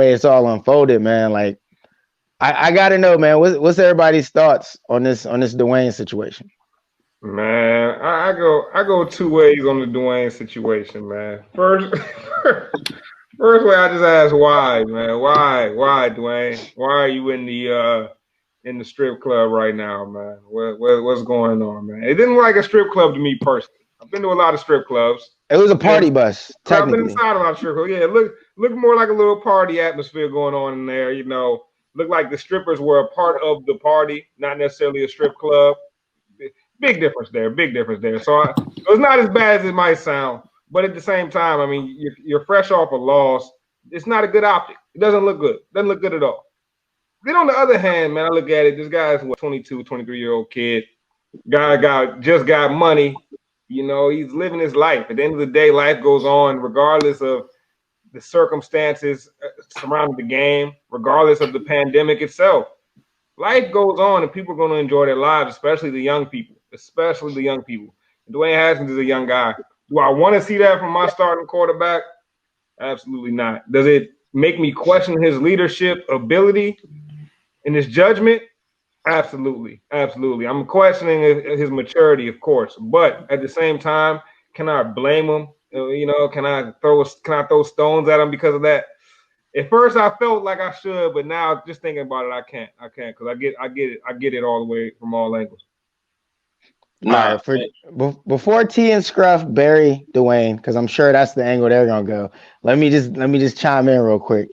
way it's all unfolded, man. Like I gotta know, man. What's everybody's thoughts on this Dwayne situation? Man, I go two ways on the Dwayne situation, man. First, first way I just ask why, man. Why, Dwayne? Why are you in the strip club right now, man? What's going on, man? It didn't look like a strip club to me personally. I've been to a lot of strip clubs. It was a I've been party bus, I've been technically. inside a lot of strip clubs. Yeah, look more like a little party atmosphere going on in there. Look like the strippers were a part of the party, not necessarily a strip club. Big difference there. Big difference there. So it's not as bad as it might sound, but at the same time, I mean, you're fresh off a loss. It's not a good optic. It doesn't look good. Doesn't look good at all. Then on the other hand, man, I look at it. This guy's what 22, 23-year-old kid. Guy just got money. He's living his life. At the end of the day, life goes on regardless of the circumstances surrounding the game, regardless of the pandemic itself. Life goes on, and people are going to enjoy their lives, especially the young people. Especially the young people. And Dwayne Haskins is a young guy. Do I want to see that from my starting quarterback? Absolutely not. Does it make me question his leadership ability and his judgment? Absolutely, absolutely. I'm questioning his maturity, of course, but at the same time, can I blame him? Can I throw stones at him because of that? At first, I felt like I should, but now just thinking about it, I can't. I can't because I get it all the way from all angles. All Nah, right, before T and Scruff bury Dwayne, because I'm sure that's the angle they're gonna go. Let me just chime in real quick.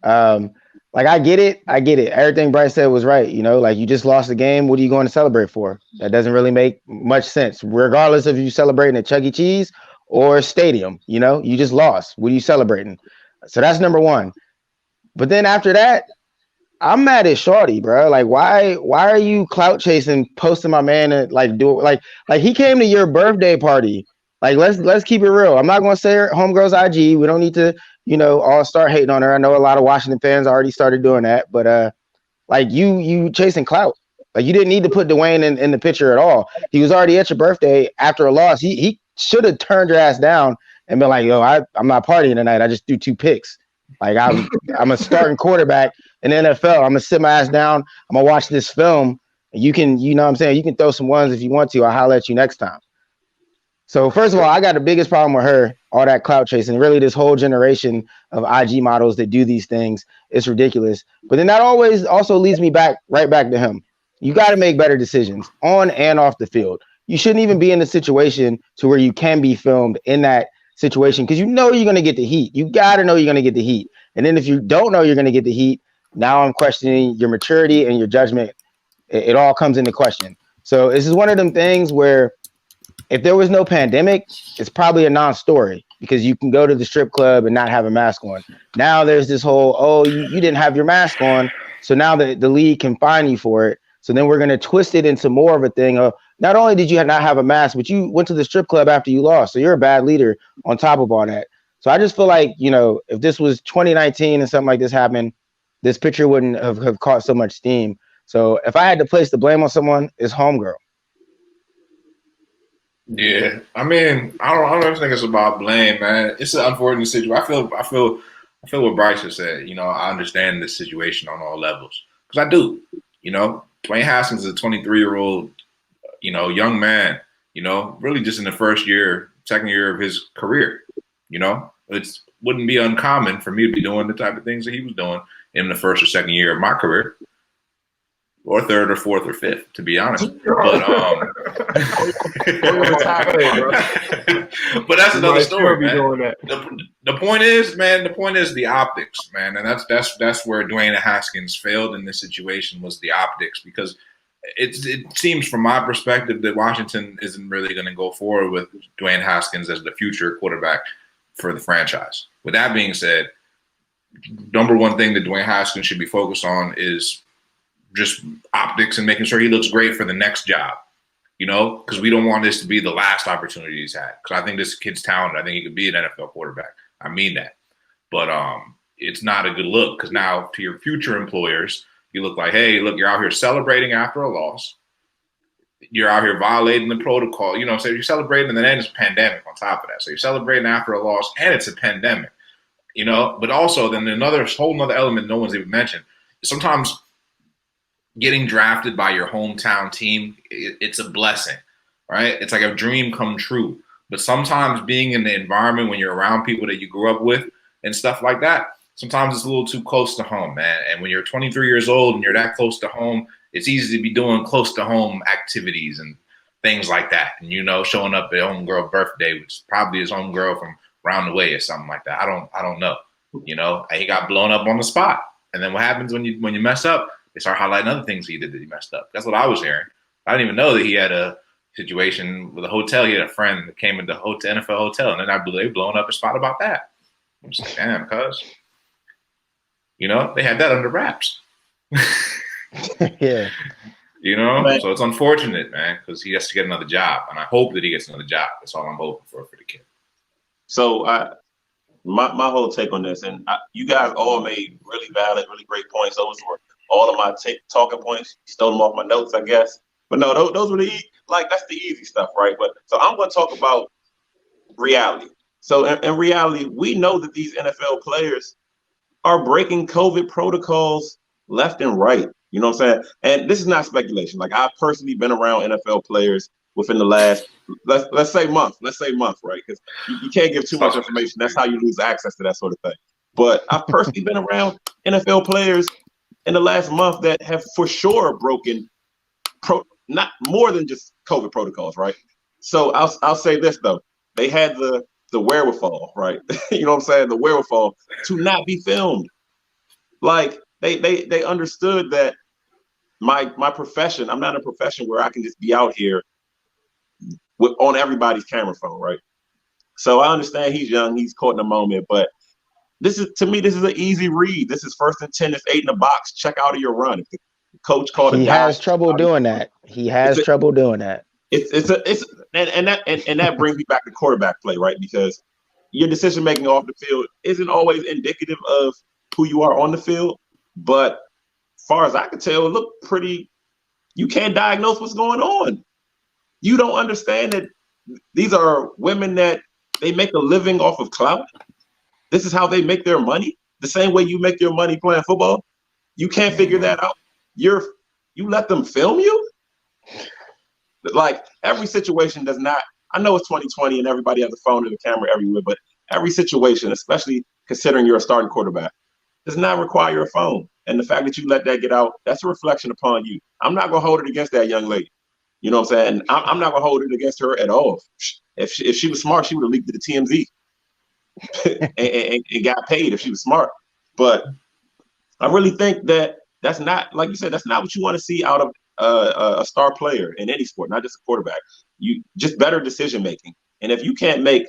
Um, like I get it. Everything Bryce said was right. Like you just lost the game. What are you going to celebrate for? That doesn't really make much sense, regardless of you celebrating at Chuck E. Cheese or stadium. You just lost. What are you celebrating? So that's number one. But then after that, I'm mad at Shorty, bro. Like, why are you clout chasing, posting my man and like he came to your birthday party. Like, let's keep it real. I'm not gonna say her homegirl's IG. We don't need to, all start hating on her. I know a lot of Washington fans already started doing that, but like you chasing clout. Like you didn't need to put Dwayne in the picture at all. He was already at your birthday after a loss. He should have turned your ass down and been like, yo, I'm not partying tonight. I just threw 2 picks. Like I'm a starting quarterback in the NFL. I'm gonna sit my ass down. I'm gonna watch this film. You can, what I'm saying, you can throw some ones if you want to. I'll holler at you next time. So first of all, I got the biggest problem with her, all that clout chasing. Really, this whole generation of IG models that do these things, it's ridiculous. But then that always also leads me right back to him. You got to make better decisions on and off the field. You shouldn't even be in a situation to where you can be filmed in that situation because you're going to get the heat. You got to know you're going to get the heat. And then if you don't know you're going to get the heat, now I'm questioning your maturity and your judgment. It all comes into question. So this is one of them things where if there was no pandemic, it's probably a non-story because you can go to the strip club and not have a mask on. Now there's this whole, you didn't have your mask on, so now the league can fine you for it. So then we're going to twist it into more of a thing of not only did you not have a mask, but you went to the strip club after you lost. So you're a bad leader on top of all that. So I just feel like, if this was 2019 and something like this happened, this picture wouldn't have caught so much steam. So if I had to place the blame on someone, it's homegirl. yeah. I mean, I don't think it's about blame, man. It's an unfortunate situation. I feel what Bryce has said. I understand this situation on all levels because I do. Dwayne Haskins is a 23-year-old, young man. Really just in the second year of his career. It wouldn't be uncommon for me to be doing the type of things that he was doing in the first or second year of my career. Or third or fourth or fifth, to be honest. But but that's another story, man. The point is, man. The point is the optics, man, and that's where Dwayne Haskins failed in this situation was the optics because it seems from my perspective that Washington isn't really going to go forward with Dwayne Haskins as the future quarterback for the franchise. With that being said, number one thing that Dwayne Haskins should be focused on is just optics and making sure he looks great for the next job, because we don't want this to be the last opportunity he's had. Because I think this kid's talented. I think he could be an NFL quarterback. I mean that. But it's not a good look because now to your future employers, you look like, hey, look, you're out here celebrating after a loss. You're out here violating the protocol. So you're celebrating and then it's a pandemic on top of that. So you're celebrating after a loss and it's a pandemic. You know, but also then another whole nother element no one's even mentioned is sometimes getting drafted by your hometown team, it's a blessing, right? It's like a dream come true. But sometimes being in the environment when you're around people that you grew up with and stuff like that, sometimes it's a little too close to home, man. And when you're 23 years old and you're that close to home, it's easy to be doing close to home activities and things like that. And, you know, showing up at homegirl birthday, which is probably his homegirl from round the way or something like that. I don't know. You know, and he got blown up on the spot. And then what happens when you mess up? They start highlighting other things he did that he messed up. That's what I was hearing. I didn't even know that he had a situation with a hotel. He had a friend that came into NFL hotel, and then they blowing up a spot about that. I'm just like, damn, cuz. You know, they had that under wraps. Yeah. You know, so it's unfortunate, man, because he has to get another job, and I hope that he gets another job. That's all I'm hoping for the kid. So my whole take on this, and you guys all made really valid, really great points. Those were all of my talking points. Stole them off my notes, I guess. But no, those were that's the easy stuff, right? But so I'm going to talk about reality. So in reality, we know that these NFL players are breaking COVID protocols left and right. You know what I'm saying? And this is not speculation. Like, I've personally been around NFL players within the last, let's say month, right? Because you can't give too much information. That's how you lose access to that sort of thing. But I've personally been around NFL players in the last month that have for sure broken not more than just COVID protocols, right? So I'll say this though. They had the wherewithal, right? You know what I'm saying? The wherewithal to not be filmed. Like they understood that my profession, I'm not in a profession where I can just be out here on everybody's camera phone, right? So I understand he's young, he's caught in a moment, but this is an easy read. This is 1st and 10, it's 8 in the box, check out of your run. If the coach called he has trouble doing that. He has trouble doing that. And that brings me back to quarterback play, right? Because your decision making off the field isn't always indicative of who you are on the field, but as far as I can tell, it looked pretty. You can't diagnose what's going on. You don't understand that these are women that they make a living off of clout. This is how they make their money. The same way you make your money playing football. You can't figure that out. You let them film you? Like, every situation does not. I know it's 2020 and everybody has a phone and a camera everywhere, but every situation, especially considering you're a starting quarterback, does not require a phone. And the fact that you let that get out, that's a reflection upon you. I'm not going to hold it against that young lady. You know what I'm saying? I'm not going to hold it against her at all. If she was smart, she would have leaked to the TMZ and got paid if she was smart. But I really think that's not, like you said, that's not what you want to see out of a star player in any sport, not just a quarterback. You just better decision making. And if you can't make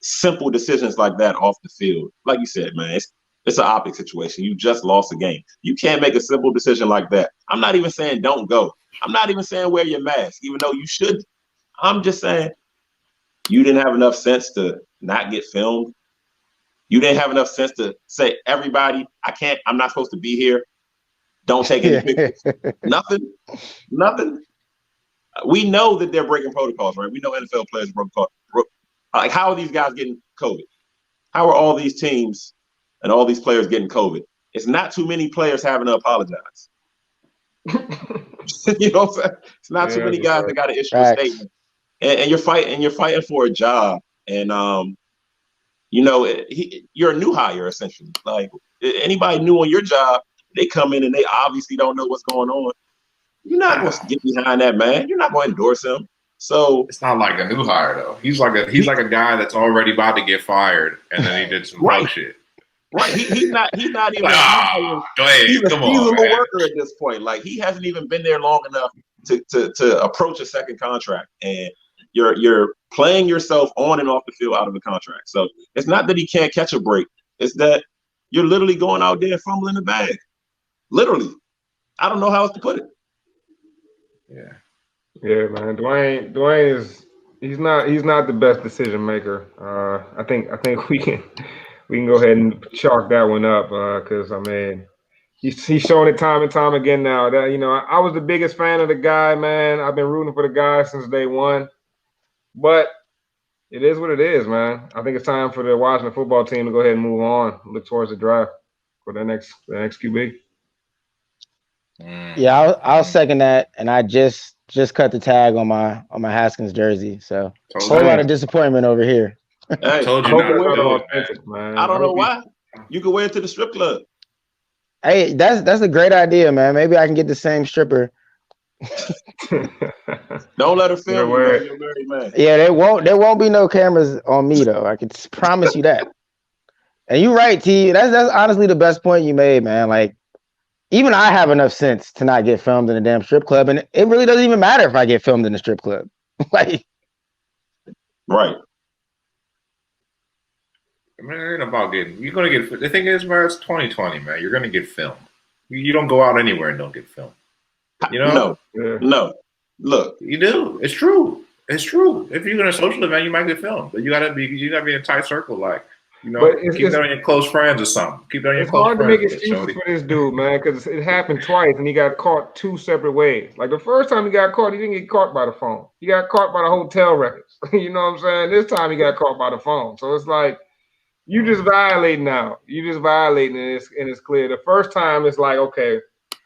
simple decisions like that off the field, like you said, man, it's an optic situation. You just lost a game. You can't make a simple decision like that. I'm not even saying don't go. I'm not even saying wear your mask, even though you should. I'm just saying you didn't have enough sense to not get filmed. You didn't have enough sense to say, everybody, I'm not supposed to be here. Don't take any pictures. Nothing. We know that they're breaking protocols, right? We know NFL players broke. Like, how are these guys getting COVID? How are all these teams and all these players getting COVID? It's not too many players having to apologize. You know what I'm saying? It's not too many guys that got to issue a statement. And you're fighting for a job. And you're a new hire essentially. Like, anybody new on your job, they come in and they obviously don't know what's going on. You're not going to get behind that man. You're not going to endorse him. So it's not like a new hire though. He's like a guy that's already about to get fired, and then he did some pro shit. Right. He's not even. Go ahead. He's a seasonal worker at this point. Like, he hasn't even been there long enough to approach a second contract, and you're playing yourself on and off the field out of the contract. So it's not that he can't catch a break. It's that you're literally going out there fumbling the bag. Literally. I don't know how else to put it. Yeah, man. Dwayne is he's not the best decision maker. I think we can go ahead and chalk that one up because I mean he's shown it time and time again now. That I was the biggest fan of the guy, man. I've been rooting for the guy since day one. But It is what it is, man. I think it's time for the Washington football team to go ahead and move on. Look towards the draft for the next QB. Yeah, I'll second that, and I just cut the tag on my Haskins jersey. So whole lot of disappointment over here. Hey, Told I you hope not it's to not do it, authentic, man. I don't know why. You can wear it to the strip club. Hey, that's a great idea, man. Maybe I can get the same stripper. Don't let her film you, wear man. it. You're a married man. Yeah, there won't be no cameras on me though. I can promise you that. And you're right, T. That's honestly the best point you made, man. Like, even I have enough sense to not get filmed in a damn strip club, and it really doesn't even matter if I get filmed in a strip club. Like, Right. I mean, it ain't about getting. You're gonna get. The thing is, man, it's 2020, man. You're gonna get filmed. You don't go out anywhere and don't get filmed. You know? No. Look, You do. It's true. It's true. If you're in a social event, you might get filmed, but you gotta be in a tight circle, like. You know, But keep that on your close friends or something. Keep that on your It's close hard to friends. make excuses for this dude, man, because it happened twice and he got caught two separate ways. Like the first time he got caught, he didn't get caught by the phone. He got caught by the hotel records. You know what I'm saying? This time he got caught by the phone. So it's like you just violating now. You just violating and it's clear. The first time it's like, okay,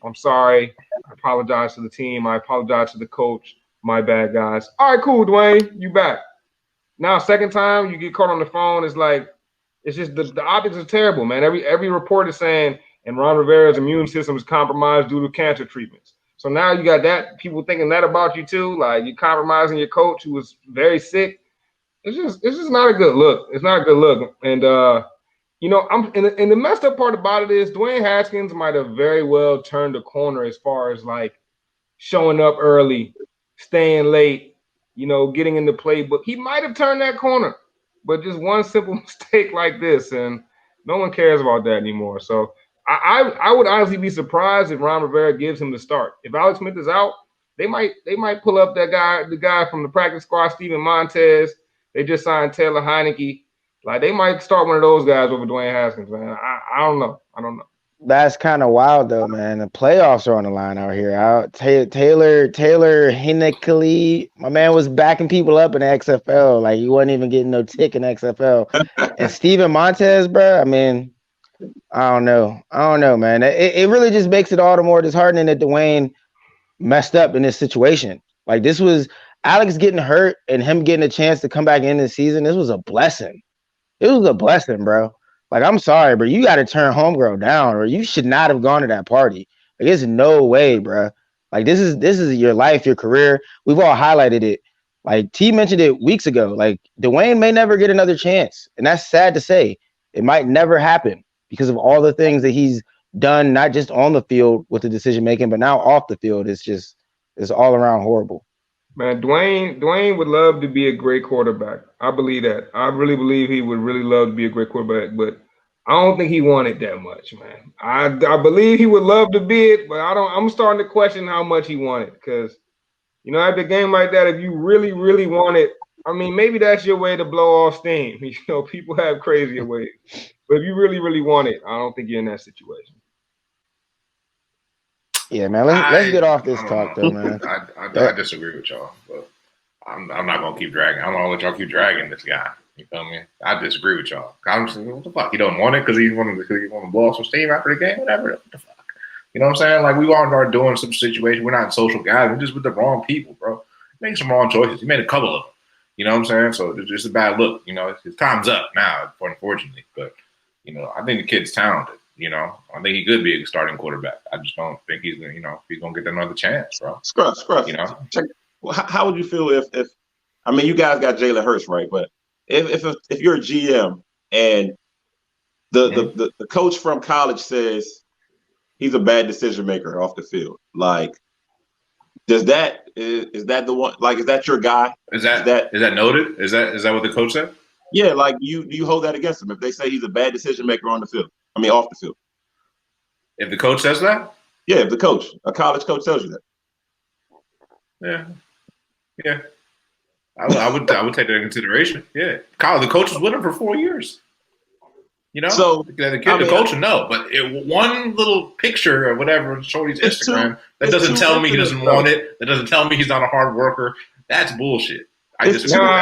I'm sorry. I apologize to the team. I apologize to the coach. My bad, guys. All right, cool, Dwayne. You back. Now, second time you get caught on the phone, it's like it's just the optics are terrible, man. Every report is saying, and Ron Rivera's immune system is compromised due to cancer treatments. So now you got that people thinking that about you too, like you're compromising your coach who was very sick. It's just not a good look. It's not a good look. And you know, and the messed up part about it is Dwayne Haskins might have very well turned the corner as far as like showing up early, staying late, you know, getting in the playbook. He might have turned that corner, but just one simple mistake like this, and no one cares about that anymore. So I would honestly be surprised if Ron Rivera gives him the start. If Alex Smith is out, they might pull up the guy from the practice squad, Steven Montez. They just signed Taylor Heineke. Like they might start one of those guys over Dwayne Haskins, man. I don't know. I don't know. that's kind of wild though, man. The playoffs are on the line out here. Taylor Heineke, my man was backing people up in the XFL. Like he wasn't even getting no tick in the XFL. And Steven Montez, bro. I mean, I don't know, man. It really just makes it all the more disheartening that Dwayne messed up in this situation. Like this was Alex getting hurt and him getting a chance to come back in this season. This was a blessing. It was a blessing, bro. Like, I'm sorry, but you got to turn homegirl down, or you should not have gone to that party. Like, there's no way, bro. Like, this is your life, your career. We've all highlighted it. Like, T mentioned it weeks ago. Like, Dwayne may never get another chance, and that's sad to say. It might never happen because of all the things that he's done, not just on the field with the decision making, but now off the field. It's all around horrible. Man, Dwayne would love to be a great quarterback. I believe that. I really believe he would really love to be a great quarterback, but I don't think he wanted that much, man. I believe he would love to be it, but I'm starting to question how much he wanted because you know, at the game like that, if you really, really want it, I mean, maybe that's your way to blow off steam. You know, people have crazier ways. But if you really, really want it, I don't think you're in that situation. Yeah, man. Let's get off this talk, though, man. I disagree with y'all, but I'm not gonna keep dragging. I'm gonna let y'all keep dragging this guy. You feel me? I disagree with y'all. I'm just what the fuck? He don't want it because he want to blow off some steam after the game, whatever. What the fuck? You know what I'm saying? Like we all are doing some situation. We're not social guys. We're just with the wrong people, bro. Make some wrong choices. He made a couple of them. You know what I'm saying? So it's just a bad look. You know, his time's up now, unfortunately. But you know, I think the kid's talented. You know, I think he could be a starting quarterback. I just don't think he's gonna get another chance, bro. Scruff. You know, how would you feel if I mean you guys got Jalen Hurts, right? But if you're a GM and the coach from college says he's a bad decision maker off the field, like is that the one? Like, is that your guy? Is that noted? Is that what the coach said? Yeah, like you hold that against him if they say he's a bad decision maker on the field. I mean, off the field. If the coach says that? Yeah, if a college coach tells you that. Yeah. I would take that into consideration. Yeah, the coach was with him for 4 years. You know, so the coach would know, but one little picture or whatever showed his Instagram that doesn't tell me he doesn't want it. That doesn't tell me he's not a hard worker. That's bullshit. I disagree with that.